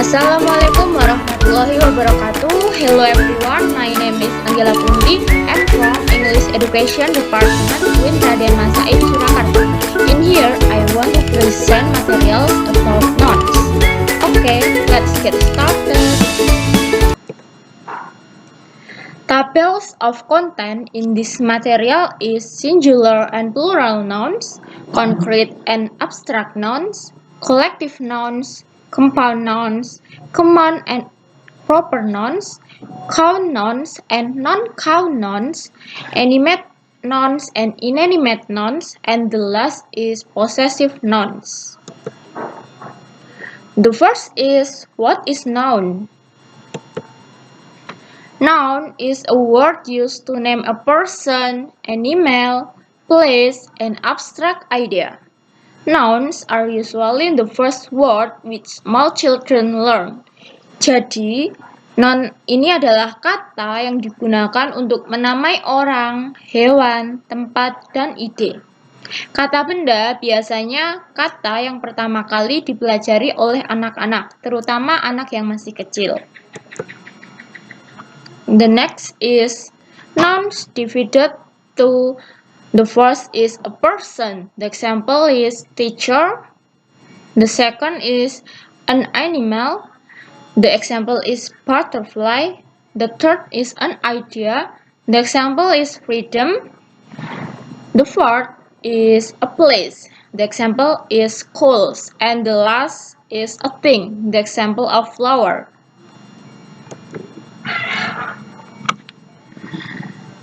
Assalamualaikum warahmatullahi wabarakatuh. Hello everyone, my name is Anggela Pundi and from English Education Department with Raden Masaid Surakarta. In here, I want to present materials about nouns. Okay, let's get started. Tables of content in this material is singular and plural nouns, concrete and abstract nouns, collective nouns, compound nouns, common and proper nouns, count nouns and non-count nouns, animate nouns and inanimate nouns, and the last is possessive nouns. The first is, what is noun? Noun is a word used to name a person, animal, place, and abstract idea. Nouns are usually the first word which small children learn. Jadi, noun ini adalah kata yang digunakan untuk menamai orang, hewan, tempat, dan ide. Kata benda biasanya kata yang pertama kali dipelajari oleh anak-anak, terutama anak yang masih kecil. The next is nouns divided to the first is a person. The example is teacher. The second is an animal. The example is butterfly. The third is an idea. The example is freedom. The fourth is a place. The example is schools. And the last is a thing. The example of flower.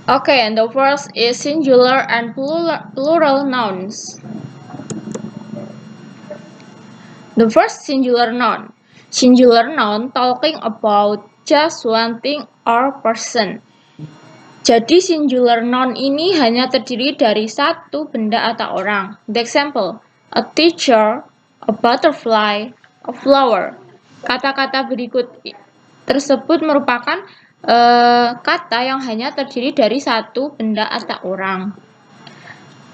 Okay, and the first is singular and plural nouns. The first singular noun. Singular noun talking about just one thing or person. Jadi singular noun ini hanya terdiri dari satu benda atau orang. The example, a teacher, a butterfly, a flower. Kata-kata berikut tersebut merupakan kata yang hanya terdiri dari satu benda atau orang.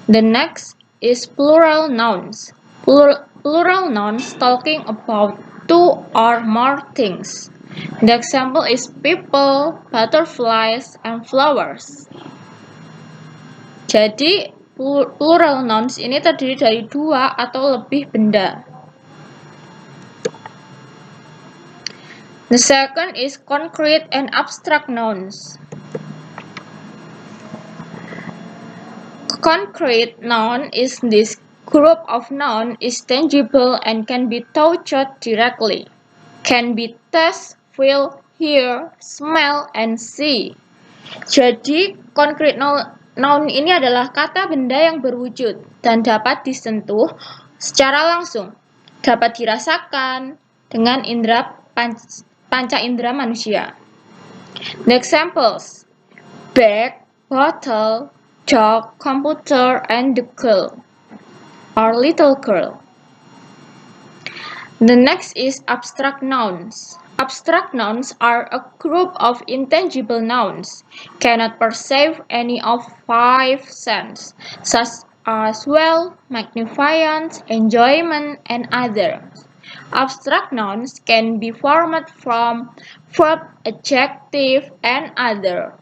The next is plural nouns. Plural nouns talking about two or more things. The example is people, butterflies, and flowers. Jadi, plural nouns ini terdiri dari dua atau lebih benda. The second is concrete and abstract nouns. Concrete noun is this group of noun is tangible and can be touched directly. Can be taste, feel, hear, smell, and see. Jadi, concrete noun ini adalah kata benda yang berwujud dan dapat disentuh secara langsung. Dapat dirasakan dengan indera panca indera manusia. The examples: bag, bottle, dog, computer, and the girl or little girl. The next is abstract nouns. Abstract nouns are a group of intangible nouns, cannot perceive any of five senses, such as smell, magnificence, enjoyment, and others. Abstract nouns can be formed from verb, adjective, and other.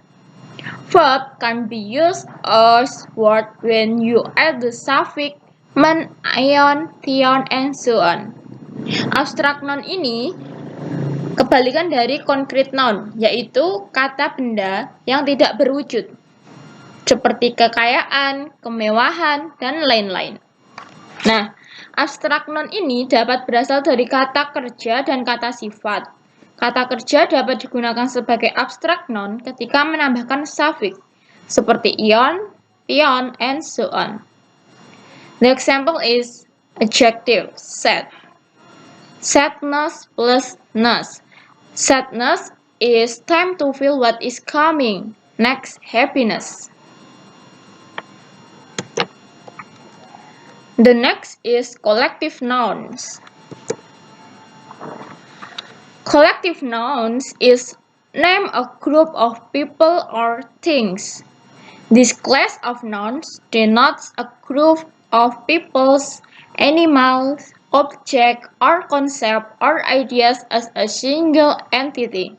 Verb can be used as word when you add the suffix -man, ion, tion, and so on. Abstract noun ini kebalikan dari concrete noun, yaitu kata benda yang tidak berwujud, seperti kekayaan, kemewahan, dan lain-lain. Nah, abstract noun ini dapat berasal dari kata kerja dan kata sifat. Kata kerja dapat digunakan sebagai abstract noun ketika menambahkan suffix, seperti ion, pion, and so on. The example is adjective, sad. Sadness plus ness. Sadness is time to feel what is coming. Next, happiness. The next is collective nouns. Collective nouns is name a group of people or things. This class of nouns denotes a group of peoples, animals, object, or concept, or ideas as a single entity.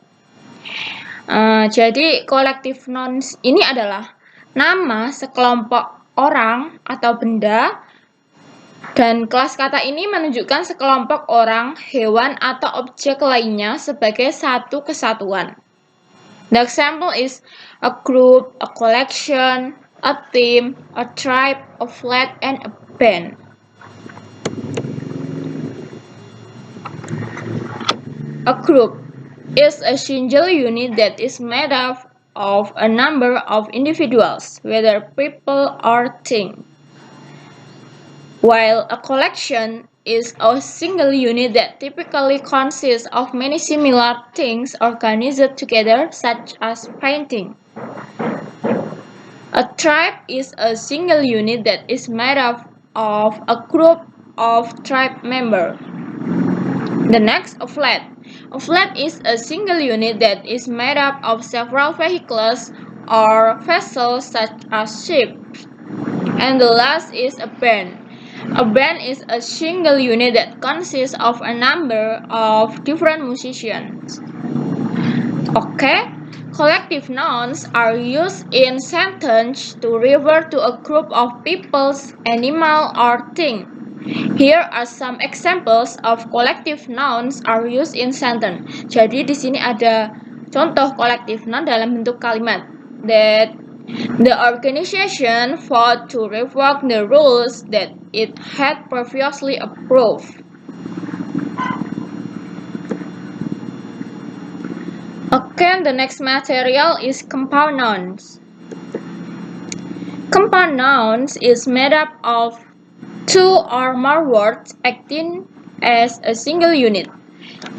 Jadi collective nouns ini adalah nama sekelompok orang atau benda, dan kelas kata ini menunjukkan sekelompok orang, hewan, atau objek lainnya sebagai satu kesatuan. The example is a group, a collection, a team, a tribe, a flag, and a band. A group is a single unit that is made up of a number of individuals, whether people or things. While a collection is a single unit that typically consists of many similar things organized together, such as painting. A tribe is a single unit that is made up of a group of tribe members. The next, a fleet. A fleet is a single unit that is made up of several vehicles or vessels such as ships. And the last is a band. A band is a single unit that consists of a number of different musicians. Okay, collective nouns are used in sentence to refer to a group of people, animal, or thing. Here are some examples of collective nouns are used in sentence. Jadi di sini ada contoh collective noun dalam bentuk kalimat. That the organization fought to revoke the rules that it had previously approved. Okay, the next material is compound nouns. Compound nouns is made up of two or more words acting as a single unit.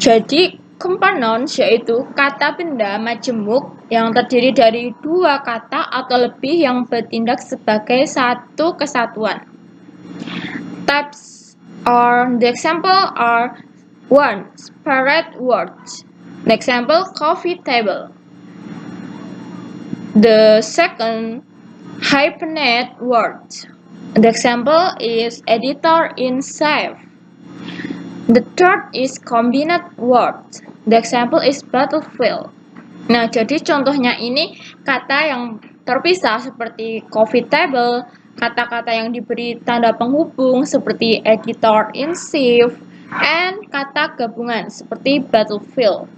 Jadi, compound nouns yaitu kata benda majemuk yang terdiri dari dua kata atau lebih yang bertindak sebagai satu kesatuan. Types or the example are 1. Separate words. The example, coffee table. The second, hyphenate words. The example is editor in save. The third is combined words. The example is battlefield. Nah, jadi contohnya ini kata yang terpisah seperti coffee table, kata-kata yang diberi tanda penghubung seperti editor in save, and kata gabungan seperti battlefield.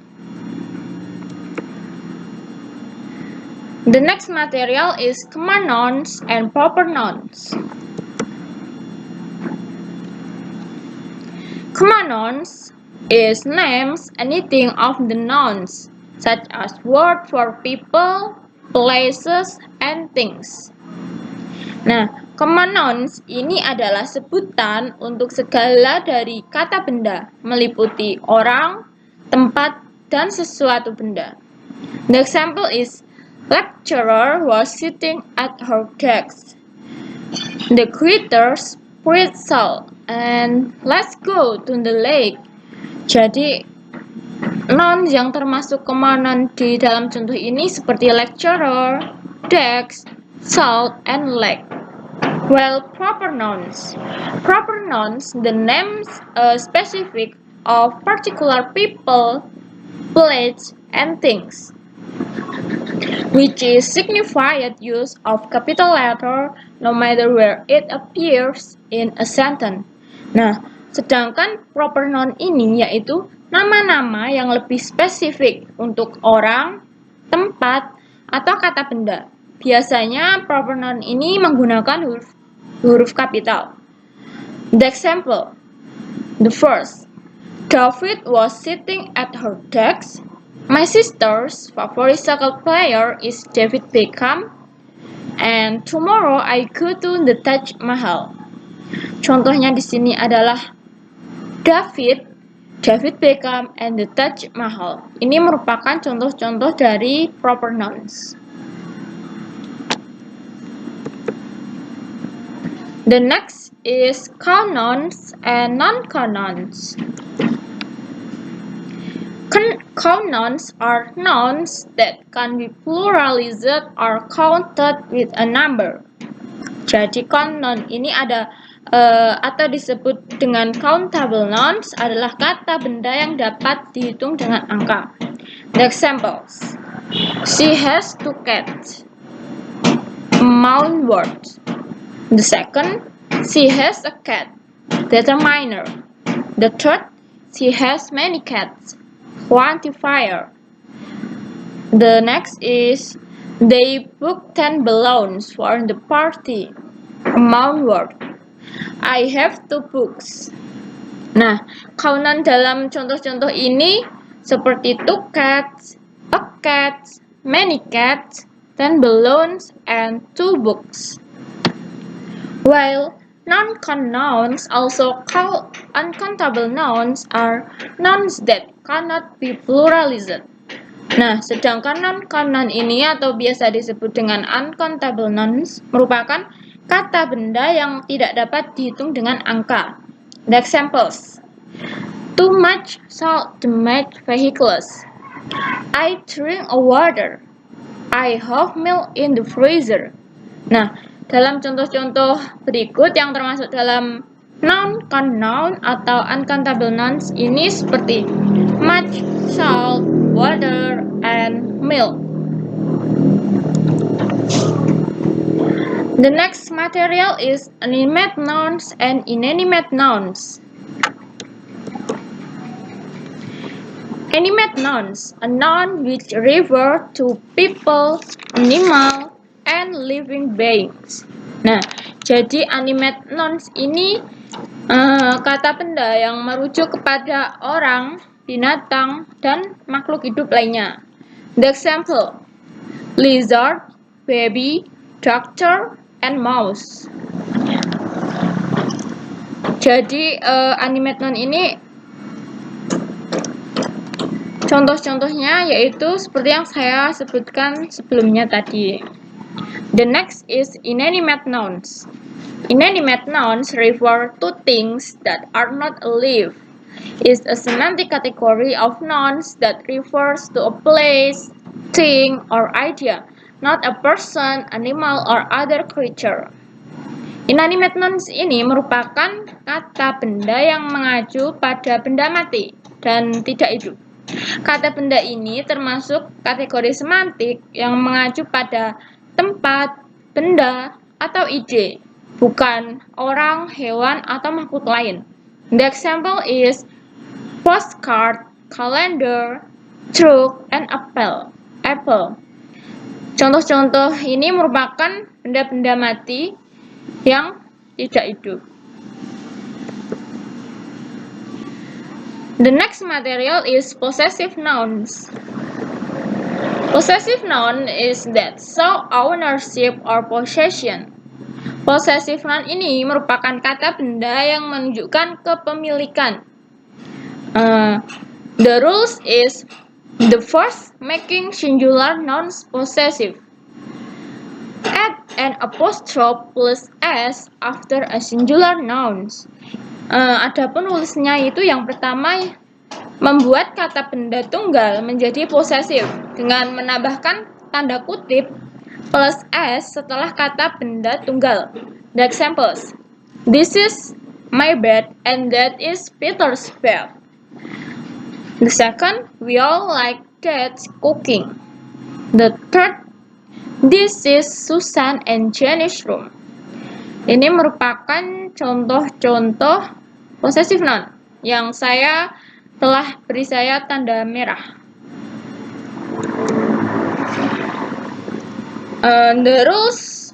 The next material is command nouns and proper nouns. Command nouns is names anything of the nouns, such as word for people, places, and things. Nah, command nouns ini adalah sebutan untuk segala dari kata benda, meliputi orang, tempat, dan sesuatu benda. The example is lecturer was sitting at her desk. The greeters spread salt and let's go to the lake. Jadi nouns yang termasuk command noun di dalam contoh ini seperti lecturer, desk, salt, and lake. Well, proper nouns. Proper nouns, the names specific of particular people, place, and things, which is signified use of capital letter no matter where it appears in a sentence. Nah, sedangkan proper noun ini yaitu nama-nama yang lebih spesifik untuk orang, tempat, atau kata benda. Biasanya proper noun ini menggunakan huruf kapital. The example, the first, David was sitting at her desk. My sister's favorite soccer player is David Beckham, and tomorrow I go to the Taj Mahal. Contohnya di sini adalah David Beckham, and the Taj Mahal. Ini merupakan contoh-contoh dari proper nouns. The next is count nouns and non-count nouns. Count nouns are nouns that can be pluralized or counted with a number. Jadi count noun ini ada atau disebut dengan countable nouns adalah kata benda yang dapat dihitung dengan angka. The examples: she has 2 cats. Noun word. The second, she has a cat. Determiner. The third, she has many cats. Quantifier. The next is they booked 10 balloons for the party. Noun word. I have 2 books. Nah, kaunan dalam contoh-contoh ini seperti 2 cats, a cat, many cats, 10 balloons, and 2 books. While non-count nouns, also called uncountable nouns, are nouns that cannot be pluralized. Nah, sedangkan non-count noun ini atau biasa disebut dengan uncountable nouns merupakan kata benda yang tidak dapat dihitung dengan angka. The examples: too much salt to make vehicles. I drink a water. I have milk in the freezer. Nah, dalam contoh-contoh berikut yang termasuk dalam non-count noun atau uncountable nouns ini seperti much, salt, water, and milk. The next material is animate nouns and inanimate nouns. Animate nouns, a noun which refer to people, animal, and living beings. Nah, jadi animate nouns ini kata benda yang merujuk kepada orang, binatang, dan makhluk hidup lainnya. The example: lizard, baby, doctor, and mouse. Jadi animate noun ini contoh-contohnya yaitu seperti yang saya sebutkan sebelumnya tadi. The next is inanimate nouns. Inanimate nouns refer to things that are not alive. It's a semantic category of nouns that refers to a place, thing, or idea, not a person, animal, or other creature. Inanimate nouns ini merupakan kata benda yang mengacu pada benda mati dan tidak hidup. Kata benda ini termasuk kategori semantik yang mengacu pada tempat, benda, atau ide, bukan orang, hewan, atau makhluk lain. The example is postcard, calendar, truck, and apple. Contoh-contoh ini merupakan benda-benda mati yang tidak hidup. The next material is possessive nouns. Possessive noun is that show ownership or possession. Possessive noun ini merupakan kata benda yang menunjukkan kepemilikan. The rules is the first making singular nouns possessive. Add an apostrophe plus s after a singular nouns. Adapun rulesnya itu yang pertama membuat kata benda tunggal menjadi posesif dengan menambahkan tanda kutip plus s setelah kata benda tunggal. The examples: this is my bed and that is Peter's bed. The second, we all like cats cooking. The third, this is Susan and Jenny's room. Ini merupakan contoh-contoh possessive noun yang saya telah beri saya tanda merah. The rules: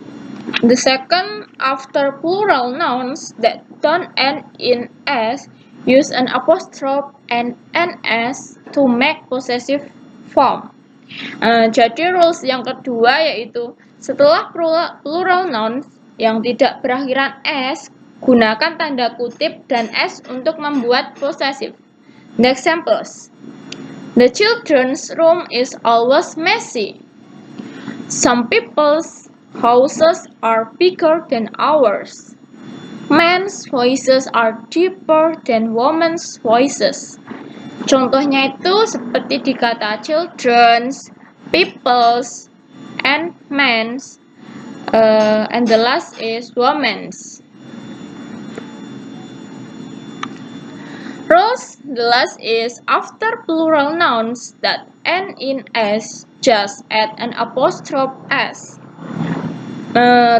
the second, after plural nouns that don't end in s, use an apostrophe and ns to make possessive form. Jadi rules yang kedua yaitu setelah plural nouns yang tidak berakhiran s, gunakan tanda kutip dan s untuk membuat possessive. The examples: the children's room is always messy. Some people's houses are bigger than ours. Men's voices are deeper than women's voices. Contohnya itu seperti di kata children's, people's, and men's. And the last is women's. Rules. The last is after plural nouns that end in s, just add an apostrophe s.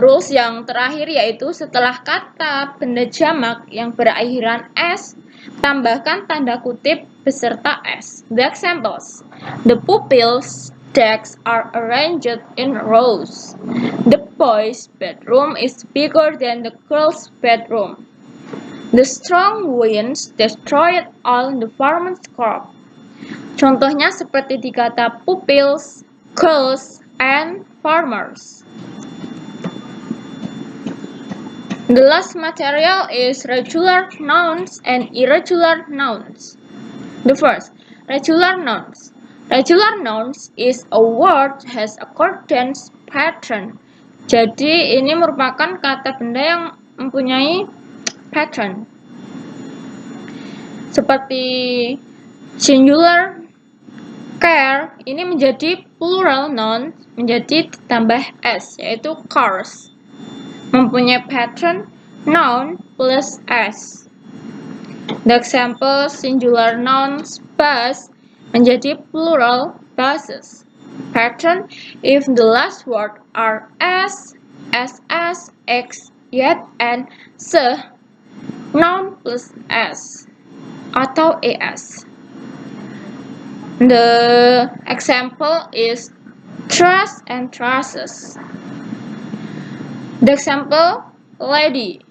Rules yang terakhir yaitu setelah kata benda jamak yang berakhiran s, tambahkan tanda kutip beserta s. The examples: the pupils' desks are arranged in rows. The boys' bedroom is bigger than the girls' bedroom. The strong winds destroyed all the farmers' crop. Contohnya seperti di kata pupils, girls, and farmers. The last material is regular nouns and irregular nouns. The first, regular nouns. Regular nouns is a word has accordance pattern. Jadi ini merupakan kata benda yang mempunyai pattern. Seperti singular care ini menjadi plural noun menjadi ditambah s yaitu cars. Mempunyai pattern noun plus s. The example singular nouns bus menjadi plural buses. Pattern if the last word are s, ss, x, yet, and se, noun plus s atau es. The example is truss and trusses. The example lady,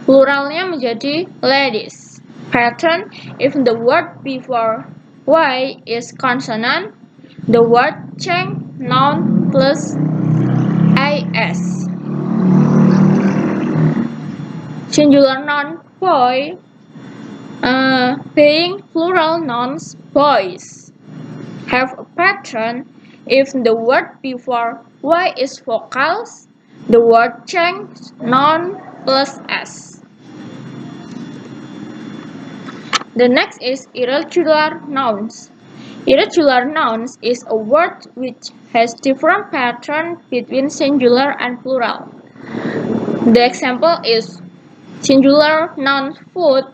pluralnya menjadi ladies. Pattern if the word before y is consonant, the word change noun plus as. Singular noun boy, being plural nouns boys, have a pattern if the word before y is vocals, the word change noun plus s. The next is irregular nouns. Irregular nouns is a word which has different pattern between singular and plural. The example is singular noun food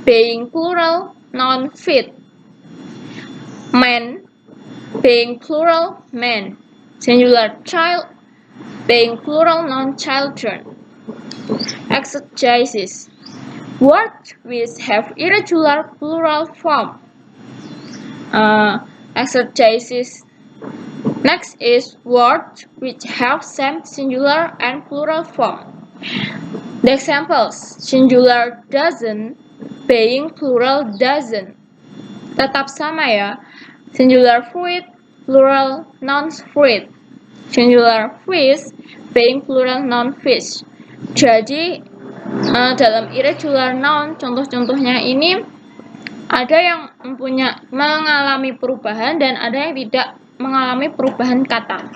being plural noun feed. Man being plural men. Singular child being plural noun children. Exegesis. Words which have irregular plural form. Exegesis. Next is words which have same singular and plural form. The examples: singular dozen being plural dozen. Tetap sama ya. Singular fruit plural noun fruit. Singular fish being plural noun fish. Jadi dalam irregular noun contoh-contohnya ini ada yang mengalami perubahan dan ada yang tidak mengalami perubahan kata.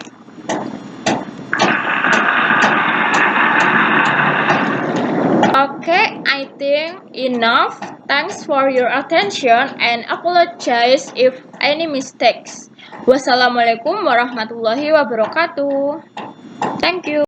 Okay, I think enough. Thanks for your attention and apologize if any mistakes. Wassalamualaikum warahmatullahi wabarakatuh. Thank you.